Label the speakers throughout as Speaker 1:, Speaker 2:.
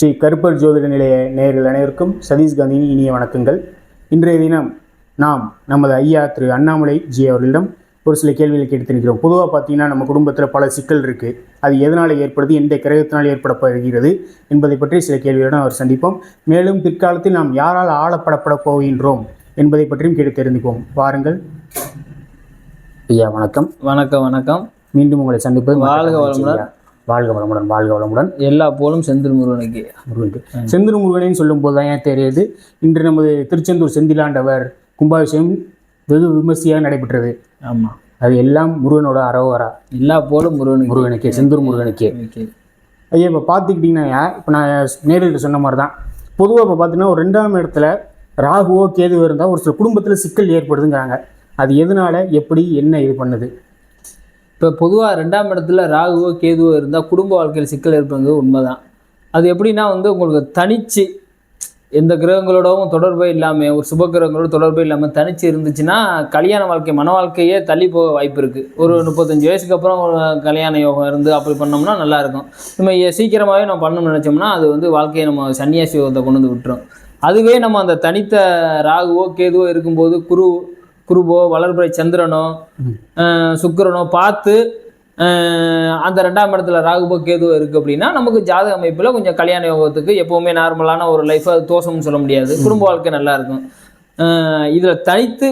Speaker 1: ஸ்ரீ கருப்பர் ஜோதிட நிலைய நேயர்கள் அனைவருக்கும் சதீஷ் காந்தியின் இனிய வணக்கங்கள். இன்றைய தினம் நாம் நமது ஐயா திரு அண்ணாமலை ஜி அவர்களிடம் ஒரு சில கேள்விகளை கேட்டுருக்கிறோம். பொதுவாக பார்த்தீங்கன்னா நம்ம குடும்பத்தில் பல சிக்கல் இருக்குது. அது எதனால் ஏற்படுது, எந்த கிரகத்தினால் ஏற்படப்படுகிறது என்பதை பற்றி சில கேள்வியுடன் அவர் சந்திப்போம். மேலும் பிற்காலத்தில் நாம் யாரால் ஆளப்படப்பட போகின்றோம் என்பதை பற்றியும் கேட்டு தெரிந்துப்போம். வாருங்கள் ஐயா. வணக்கம்.
Speaker 2: வணக்கம். வணக்கம்.
Speaker 1: மீண்டும் உங்களை சந்திப்பது
Speaker 2: வாழ்க வளமுடன்.
Speaker 1: வாழ்க வளமுடன். வாழ்க வளமுடன்.
Speaker 2: எல்லா போலும் செந்தில் முருகனுக்கு.
Speaker 1: செந்தில் முருகனின்னு சொல்லும் போது தான் ஏன் தெரியுது, இன்று நமது திருச்செந்தூர் செந்திலாண்டவர் கும்பாபிஷேகம் வெகு விமர்சையாக நடைபெற்றது.
Speaker 2: ஆமாம்,
Speaker 1: அது எல்லாம் முருகனோட அரோகரா.
Speaker 2: எல்லா போலும்
Speaker 1: முருகனுக்கே, செந்தூர் முருகனுக்கே. ஐயா, இப்போ பார்த்துக்கிட்டிங்கன்னா, இப்போ நான் நேரில் சொன்ன மாதிரி தான், பொதுவாக இப்போ பார்த்தீங்கன்னா ஒரு 2ஆம் இடத்துல ராகுவோ கேதுவோ இருந்தால் ஒரு சில குடும்பத்தில் சிக்கல் ஏற்படுதுங்கிறாங்க. அது எதனால, எப்படி, என்ன இது பண்ணுது?
Speaker 2: இப்போ பொதுவாக 2ஆம் இடத்துல ராகுவோ கேதுவோ இருந்தால் குடும்ப வாழ்க்கையில் சிக்கல் ஏற்படுறது உண்மைதான். அது எப்படின்னா உங்களுக்கு தனிச்சு எந்த கிரகங்களோடவும் தொடர்பே இல்லாமல், ஒரு சுப கிரகங்களோட தொடர்பே இல்லாமல் தனிச்சு இருந்துச்சுன்னா கல்யாண வாழ்க்கை, மன வாழ்க்கையே தள்ளி போக வாய்ப்பு இருக்குது. ஒரு 35 வயசுக்கு அப்புறம் ஒரு கல்யாண யோகம் இருந்து அப்படி பண்ணோம்னா நல்லாயிருக்கும். நம்ம சீக்கிரமாகவே நம்ம பண்ணணும்னு நினச்சோம்னா அது வாழ்க்கையை நம்ம சன்னியாசி யோகத்தை கொண்டு வந்து விட்டுரும். அதுவே நம்ம அந்த தனித்த ராகுவோ கேதுவோ இருக்கும்போது குருவோ வளர்பிறை சந்திரனோ சுக்கிரனோ பார்த்து அந்த 2ஆம் இடத்துல ராகுவோ கேதுவோ இருக்குது அப்படின்னா நமக்கு ஜாதக அமைப்பில் கொஞ்சம் கல்யாண யோகத்துக்கு எப்போவுமே நார்மலான ஒரு லைஃபை தோஷம்னு சொல்ல முடியாது, குடும்ப வாழ்க்கை நல்லா இருக்கும். இதில் தனித்து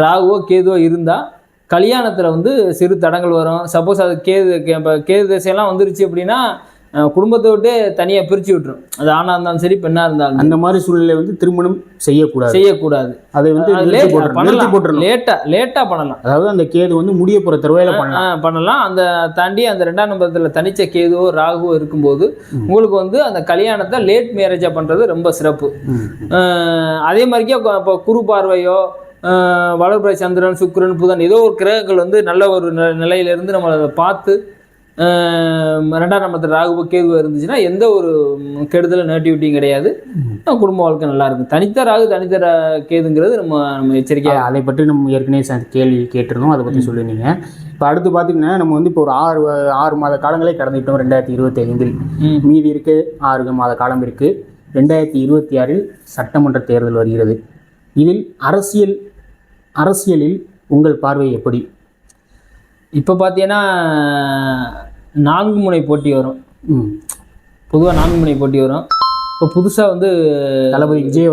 Speaker 2: ராகுவோ கேதுவோ இருந்தால் கல்யாணத்தில் சிறு தடங்கள் வரும். சப்போஸ் அது கேது திசையெல்லாம் வந்துருச்சு அப்படின்னா குடும்பத்தை விட்டு தனியாக பிரித்து விட்டுரும். அது ஆணாக இருந்தாலும் சரி, பெண்ணாக இருந்தாலும். அந்த மாதிரி சூழ்நிலை திருமணம் செய்யக்கூடாது. அதை லேட்டாக பண்ணலாம். அதாவது அந்த கேது முடிய போகிற தருவாயில் பண்ணலாம். அந்த தாண்டி அந்த 2ஆம் நம்பரத்தில் தனிச்ச கேதுவோ ராகுவோ இருக்கும்போது உங்களுக்கு அந்த கல்யாணத்தை லேட் மேரேஜாக பண்ணுறது ரொம்ப சிறப்பு. அதே மாதிரிக்கே இப்போ குரு பார்வையோ வளர்பிறை சந்திரன் சுக்கிரன் புதன் ஏதோ ஒரு கிரகங்கள் நல்ல ஒரு நிலையிலிருந்து நம்மளை பார்த்து 2ஆம் நம்பரத்தில் ராகுவோ கேதுவோ இருந்துச்சுன்னா எந்த ஒரு கெடுதலும் நேட்டிவிட்டியும் கிடையாது. குடும்ப வாழ்க்கை நல்லா இருக்கும். தனித்த ராகு தனித்த கேதுங்கிறது நம்ம எச்சரிக்கையாக. அதை பற்றி நம்ம ஏற்கனவே கேள்வி கேட்டிருந்தோம், அதை பற்றி சொல்லியிருந்தீங்க. இப்போ அடுத்து பார்த்தீங்கன்னா நம்ம இப்போ ஒரு 6 மாத காலங்களே கடந்துட்டோம். 2025 மீதி இருக்கு 6 மாத காலம் இருக்கு. 2026 சட்டமன்ற தேர்தல் வருகிறது. இதில் அரசியலில் உங்கள் பார்வை எப்படி? இப்போ பார்த்தீங்கன்னா 4 முனை போட்டி வரும். பொதுவாக 4 முனை போட்டி வரும். இப்போ புதுசாக
Speaker 1: தளபதி விஜய்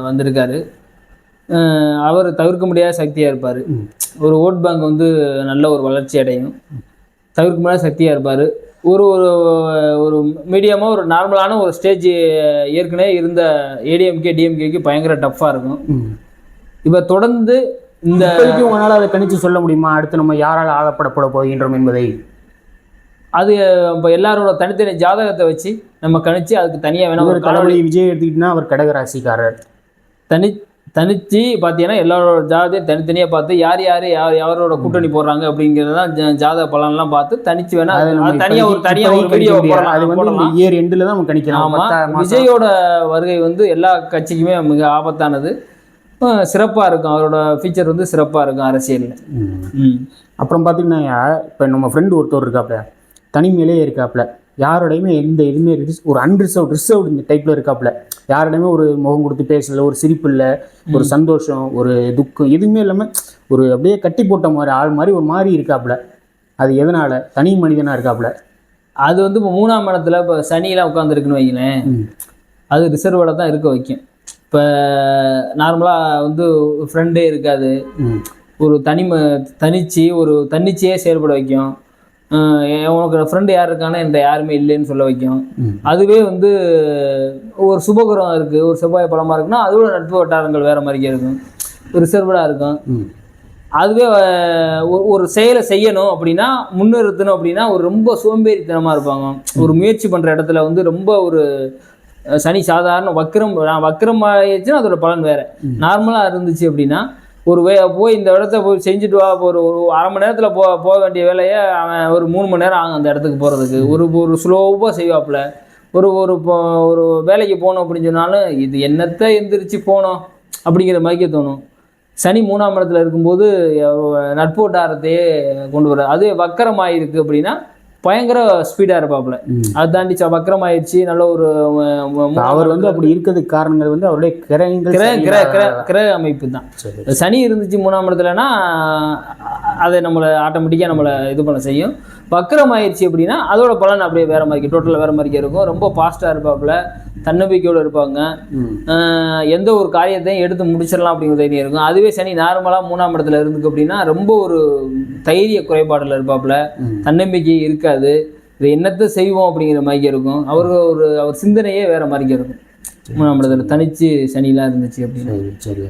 Speaker 2: வந்திருக்காரு. அவர் தவிர்க்க முடியாத சக்தியாக இருப்பார். ஒரு ஓட் பேங்க் நல்ல ஒரு வளர்ச்சி அடையும். தவிர்க்க முடியாத சக்தியாக இருப்பார். ஒரு ஒரு மீடியமாக ஒரு நார்மலான ஒரு ஸ்டேஜ் ஏற்கனவே இருந்த ஏடிஎம்கே டிஎம்கேக்கு பயங்கர டஃப்பாக இருக்கும். இப்போ தொடர்ந்து இந்த
Speaker 1: உங்களால் அதை கணிச்சு சொல்ல முடியுமா, அடுத்து நம்ம யாரால் ஆளப்படப்பட போகின்றோம் என்பதை?
Speaker 2: அது இப்போ எல்லாரோட தனித்தனி ஜாதகத்தை வச்சு நம்ம கணிச்சு அதுக்கு தனியாக வேணும்.
Speaker 1: ஒரு தளபதி விஜய் எடுத்துக்கிட்டோம்னா அவர் கடகராசிக்காரர்.
Speaker 2: தனிச்சு பார்த்தீங்கன்னா எல்லாரோட ஜாதகத்தையும் தனித்தனியாக பார்த்து யாரோட கூட்டணி போடுறாங்க அப்படிங்கிறதான் ஜாதக பலன்லாம் பார்த்து தனிச்சு வேணா தனியாக ஒரு வீடியோ போடலாம்.
Speaker 1: இயர் எண்டில் தான் நம்ம கணிக்கலாம்.
Speaker 2: விஜயோட வருகை எல்லா கட்சிக்குமே மிக ஆபத்தானது. சிறப்பாக இருக்கும். அவரோட ஃபீச்சர் சிறப்பாக இருக்கும் அரசியலில்.
Speaker 1: அப்புறம் பார்த்தீங்கன்னா இப்போ நம்ம ஃப்ரெண்டு ஒருத்தர் இருக்காப்புல, தனிமையிலே இருக்காப்புல, யாரோடையுமே எந்த இதுவுமே ஒரு ரிசர்வ்டு இந்த டைப்பில் இருக்காப்புல. யாரோடையுமே ஒரு முகம் கொடுத்து பேசல, ஒரு சிரிப்பு இல்லை, ஒரு சந்தோஷம், ஒரு துக்கம் எதுவுமே இல்லாமல் ஒரு அப்படியே கட்டி போட்ட மாதிரி ஆள் மாதிரி ஒரு மாதிரி இருக்காப்புல. அது எதனால்? தனி மனிதனாக இருக்காப்புல.
Speaker 2: அது இப்போ 3ஆம் இடத்துல இப்போ சனியெலாம் உட்காந்துருக்குன்னு வைங்களேன், அது ரிசர்வோட தான் இருக்க வைக்கும். இப்போ நார்மலாக ஃப்ரெண்டே இருக்காது, ஒரு தன்னிச்சையே செயல்பட வைக்கும். உனக்கு ஃப்ரெண்டு யார் இருக்கானா இந்த யாருமே இல்லைன்னு சொல்ல வைக்கும். அதுவே ஒரு சுபகிரகம் இருக்குது, ஒரு செவ்வாய் பலமாக இருக்குன்னா அதோட நட்பு வட்டாரங்கள் வேறு மாதிரிக்கே இருக்கும், ரிசர்வ்டாக இருக்கும். அதுவே ஒரு செயலை செய்யணும் அப்படின்னா, முன்னிறுத்தணும் அப்படின்னா ரொம்ப சோம்பேறித்தனமாக இருப்பாங்க. ஒரு முயற்சி பண்ணுற இடத்துல ரொம்ப ஒரு சனி சாதாரண வக்கரம் ஆயிடுச்சுன்னா அதோட பலன் வேறு. நார்மலாக இருந்துச்சு அப்படின்னா போய் இந்த இடத்த போய் செஞ்சுட்டு வா, ஒரு 1/2 மணி நேரத்தில் போக வேண்டிய வேலையை அவன் ஒரு 3 மணி நேரம் ஆகும் அந்த இடத்துக்கு போகிறதுக்கு. ஒரு ஸ்லோவாக செய்வாப்புல. ஒரு வேலைக்கு போகணும் அப்படின்னு சொன்னாலும் இது என்னத்தை எந்திரிச்சு போனோம் அப்படிங்கிற மாதிரிக்கே தோணும். சனி 3ஆம் இடத்துல இருக்கும்போது நட்பு வட்டாரத்தையே கொண்டு வர. அது வக்கரமாயிருக்கு அப்படின்னா பயங்கர ஸ்பீடாக இருப்பாப்புல. அதை தாண்டி வக்ரம் ஆயிடுச்சு. நல்ல ஒரு
Speaker 1: அவர் வந்து அப்படி இருக்கிறதுக்கு காரணங்கள் வந்து அவருடைய
Speaker 2: கிரக அமைப்பு தான். சனி இருந்துச்சு 3ஆம் இடத்துலனா அதை நம்மளை ஆட்டோமேட்டிக்காக நம்மளை இது பண்ண செய்யும். வக்ரம் ஆயிடுச்சு அப்படின்னா அதோட பலன் அப்படியே வேற மாதிரி, டோட்டலாக வேற மாதிரி இருக்கும். ரொம்ப ஃபாஸ்ட்டாக இருப்பாப்புல, தன்னம்பிக்கையோடு இருப்பாங்க. எந்த ஒரு காரியத்தையும் எடுத்து முடிச்சிடலாம் அப்படிங்கிற தைரியம் இருக்கும். அதுவே சனி நார்மலாக 3ஆம் இடத்துல இருந்துக்கு அப்படின்னா ரொம்ப ஒரு தைரிய குறைபாடில் இருப்பாப்புல, தன்னம்பிக்கை இருக்காது. இது என்னத்தை செய்வோம் அப்படிங்கிற மாதிரி இருக்கும். அவர் சிந்தனையே வேற மாதிரி இருக்கும் 3ஆம் இடத்துல தனிச்சு சனிலாம் இருந்துச்சு அப்படின்னு.
Speaker 1: சரி,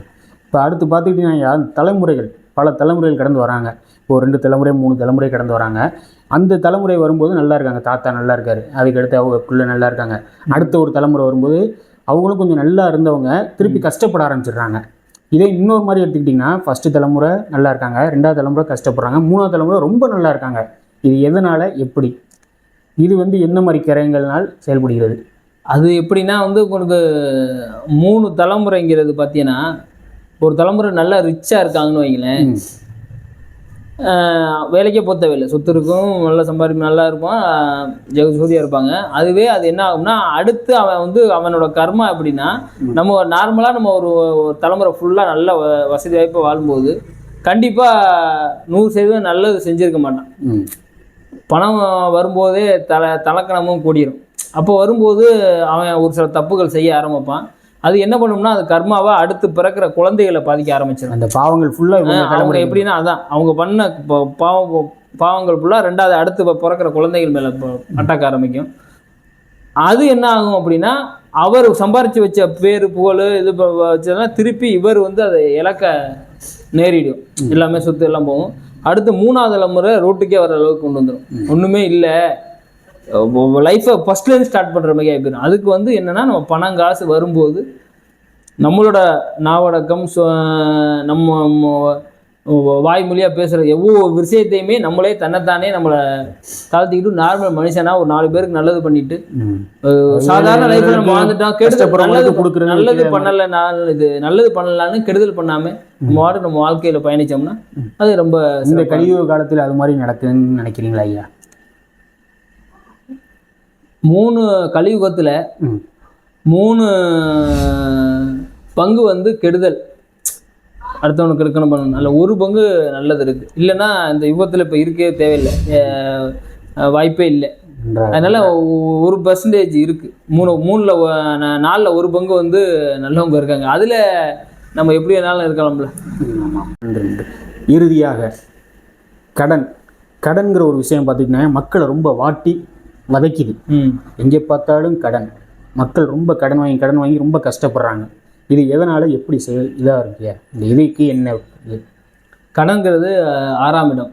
Speaker 1: இப்போ அடுத்து பார்த்துக்கிட்டீங்கன்னா தலைமுறைகள், பல தலைமுறைகள் கடந்து வராங்க. இப்போ 2 தலைமுறை 3 தலைமுறை கடந்து வராங்க. அந்த தலைமுறை வரும்போது நல்லா இருக்காங்க, தாத்தா நல்லா இருக்காரு, அதுக்கடுத்து அவங்க பிள்ளை நல்லா இருக்காங்க. அடுத்த ஒரு தலைமுறை வரும்போது அவங்களும் கொஞ்சம் நல்லா இருந்தவங்க திருப்பி கஷ்டப்பட ஆரம்பிச்சிடுறாங்க. இதே இன்னொரு மாதிரி எடுத்துக்கிட்டிங்கன்னா, ஃபஸ்ட்டு தலைமுறை நல்லா இருக்காங்க, 2ஆவது தலைமுறை கஷ்டப்படுறாங்க, 3ஆவது தலைமுறை ரொம்ப நல்லா இருக்காங்க. இது எதனால், எப்படி, இது வந்து என்ன மாதிரி கிரகங்கள்னால் செயல்படுகிறது?
Speaker 2: அது எப்படின்னா வந்து உங்களுக்கு 3 தலைமுறைங்கிறது பார்த்தீங்கன்னா, ஒரு தலைமுறை நல்லா ரிச்சாக இருக்காங்கன்னு வைங்களேன், வேலைக்கே போக தேவையில்லை, சொத்து இருக்கும், நல்லா சம்பாதிக்கும், நல்லா இருப்பான், ஜெகஜோதியாக இருப்பாங்க. அதுவே அது என்ன ஆகும்னா அடுத்து அவன் வந்து அவனோட கர்மா எப்படின்னா, நம்ம நார்மலாக நம்ம ஒரு தலைமுறை ஃபுல்லாக நல்ல வசதி வாய்ப்பாக வாழும்போது கண்டிப்பாக 100% நல்லது செஞ்சுருக்க மாட்டான். பணம் வரும்போதே தலக்கணமும் கூடிரும். அப்போ வரும்போது அவன் ஒரு சில தப்புகள் செய்ய ஆரம்பிப்பான். அது என்ன பண்ணும்னா அது கர்மாவா அடுத்து பிறக்கிற குழந்தைகளை பாதிக்க ஆரம்பிச்சிடும்.
Speaker 1: அந்த பாவங்கள் ஃபுல்லாக
Speaker 2: அவங்க எப்படின்னா அதான் அவங்க பண்ண பாவங்கள் ஃபுல்லாக 2வது அடுத்து பிறக்கிற குழந்தைகள் மேலே அட்டாக்க ஆரம்பிக்கும். அது என்ன ஆகும் அப்படின்னா, அவர் சம்பாரித்து வச்ச பேர் புகழ் இது வச்சதுனா திருப்பி இவர் வந்து அதை இழக்க நேரிடும். எல்லாமே சொத்து எல்லாம் போகும். அடுத்து 3ஆவது தலைமுறை ரோட்டுக்கே வர அளவுக்கு கொண்டு வந்துடும். ஒன்றுமே இல்லை, லைஃப்பை ஃபஸ்ட்லேருந்து ஸ்டார்ட் பண்ணுற மாதிரி ஆகிடும். அதுக்கு வந்து என்னென்னா, நம்ம பணம் காசு வரும்போது நம்மளோட நாவடக்கம், நம்ம வாய்மொழியாக பேசுகிற ஒவ்வொரு விஷயத்தையுமே நம்மளே தன்னைத்தானே நம்மளை தாழ்த்திக்கிட்டு நார்மல் மனுஷனாக ஒரு 4 பேருக்கு நல்லது பண்ணிட்டு சாதாரண லைஃப்பில் நம்ம வாழ்ந்துட்டோம். நல்லது பண்ணலை, நல்லது பண்ணலான்னு கெடுதல் பண்ணாமல் நம்ம வாழ்க்கையில் பயணித்தோம்னா அது ரொம்ப
Speaker 1: இந்த கலியுக காலத்தில் அது மாதிரி நடக்குதுன்னு நினைக்கிறீங்களா ஐயா?
Speaker 2: 3 கலியுகத்தில் 3 பங்கு வந்து கெடுதல், அடுத்தவனுக்கு கெடுக்கணும் பண்ணணும். அதில் 1 பங்கு நல்லது இருக்குது. இல்லைன்னா இந்த யுகத்தில் இப்போ இருக்கவே தேவையில்லை, வாய்ப்பே இல்லை. அதனால் 1% இருக்குது. 4ல் 1 பங்கு வந்து நல்லவங்க இருக்காங்க. அதில் நம்ம எப்படி வேணாலும் இருக்கலாம்ல.
Speaker 1: இறுதியாக கடன்கிற ஒரு விஷயம் பார்த்திங்கன்னா மக்களை ரொம்ப வாட்டி வதைக்குது. எங்கே பார்த்தாலும் கடன், மக்கள் ரொம்ப கடன் வாங்கி ரொம்ப கஷ்டப்படுறாங்க. இது எதனால், எப்படி இதாக இருக்கு? இந்த இதுக்கு என்ன
Speaker 2: கடன்கிறது 6ஆம் இடம்.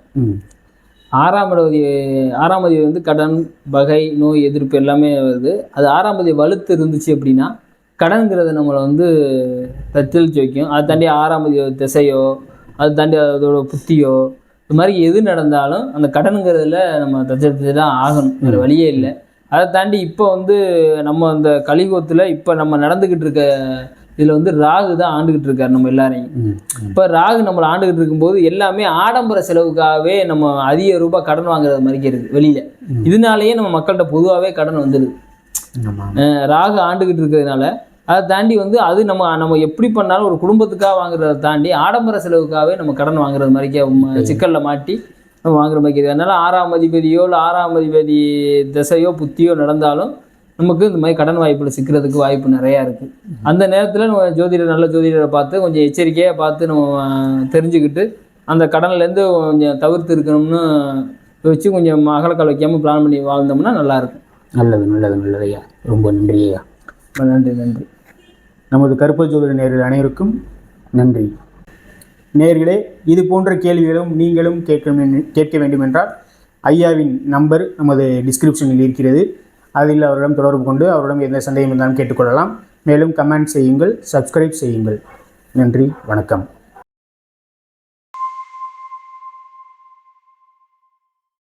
Speaker 2: 6ஆம் அதிபதி வந்து கடன், பகை, நோய் எதிர்ப்பு எல்லாமே வருது. அது 6ஆம் அதிபதி வலுத்து இருந்துச்சு அப்படின்னா கடன்கிறது நம்மளை வந்து தத்தளிச்சு வைக்கும். அதை தாண்டி 6ஆம் அதிபதி திசையோ, அதை தாண்டி அதோட புத்தியோ, இது மாதிரி எது நடந்தாலும் அந்த கடனுங்கிறதுல நம்ம தத்தளித்து தான் ஆகணும், வேறு வழியே இல்லை. அதை தாண்டி இப்போ வந்து நம்ம அந்த கலியுகத்தில் இப்போ நம்ம நடந்துக்கிட்டு இருக்க இதில் வந்து ராகு தான் ஆண்டுகிட்டு இருக்காரு நம்ம எல்லாரையும். இப்போ ராகு நம்மளை ஆண்டுகிட்டு இருக்கும்போது எல்லாமே ஆடம்பர செலவுக்காகவே நம்ம அதிக ரூபாய் கடன் வாங்குறது மாதிரி இருக்குது வெளியில். இதனாலேயே நம்ம மக்கள்கிட்ட பொதுவாகவே கடன் வந்துடுது ராகு ஆண்டுகிட்டு இருக்கிறதுனால. அதை தாண்டி வந்து அது நம்ம எப்படி பண்ணாலும் ஒரு குடும்பத்துக்காக வாங்குறத தாண்டி ஆடம்பர செலவுக்காகவே நம்ம கடன் வாங்குறது மாதிரிக்கே சிக்கலில் மாட்டி நம்ம வாங்குற மாதிரி இருக்குது. அதனால் 6ஆம் அதிபதியோ இல்லை 6ஆம் அதிபதி திசையோ புத்தியோ நடந்தாலும் நமக்கு இந்த மாதிரி கடன் வாய்ப்பில் சிக்கிறதுக்கு வாய்ப்பு நிறையா இருக்குது. அந்த நேரத்தில் நம்ம நல்ல ஜோதிடரை பார்த்து கொஞ்சம் எச்சரிக்கையாக பார்த்து நம்ம தெரிஞ்சுக்கிட்டு அந்த கடன்லேருந்து கொஞ்சம் தவிர்த்து இருக்கணும்னு வச்சு கொஞ்சம் அகலக்கால் வைக்காமல் பிளான் பண்ணி வாழ்ந்தோம்னா நல்லாயிருக்கும்.
Speaker 1: நல்லது ஐயா, ரொம்ப நன்றி ஐயா.
Speaker 2: நன்றி.
Speaker 1: நமது கருப்பர் ஜோதிட நேயர்கள் அனைவருக்கும் நன்றி. நேயர்களே, இது போன்ற கேள்விகளும் நீங்களும் கேட்க வேண்டும் என்றால் ஐயாவின் நம்பர் நமது டிஸ்கிரிப்ஷனில் இருக்கிறது. அதில் அவரிடம் தொடர்பு கொண்டு அவரிடம் எந்த சந்தேகம் இருந்தாலும் கேட்டுக்கொள்ளலாம். மேலும் கமெண்ட் செய்யுங்கள், சப்ஸ்கிரைப் செய்யுங்கள். நன்றி, வணக்கம்.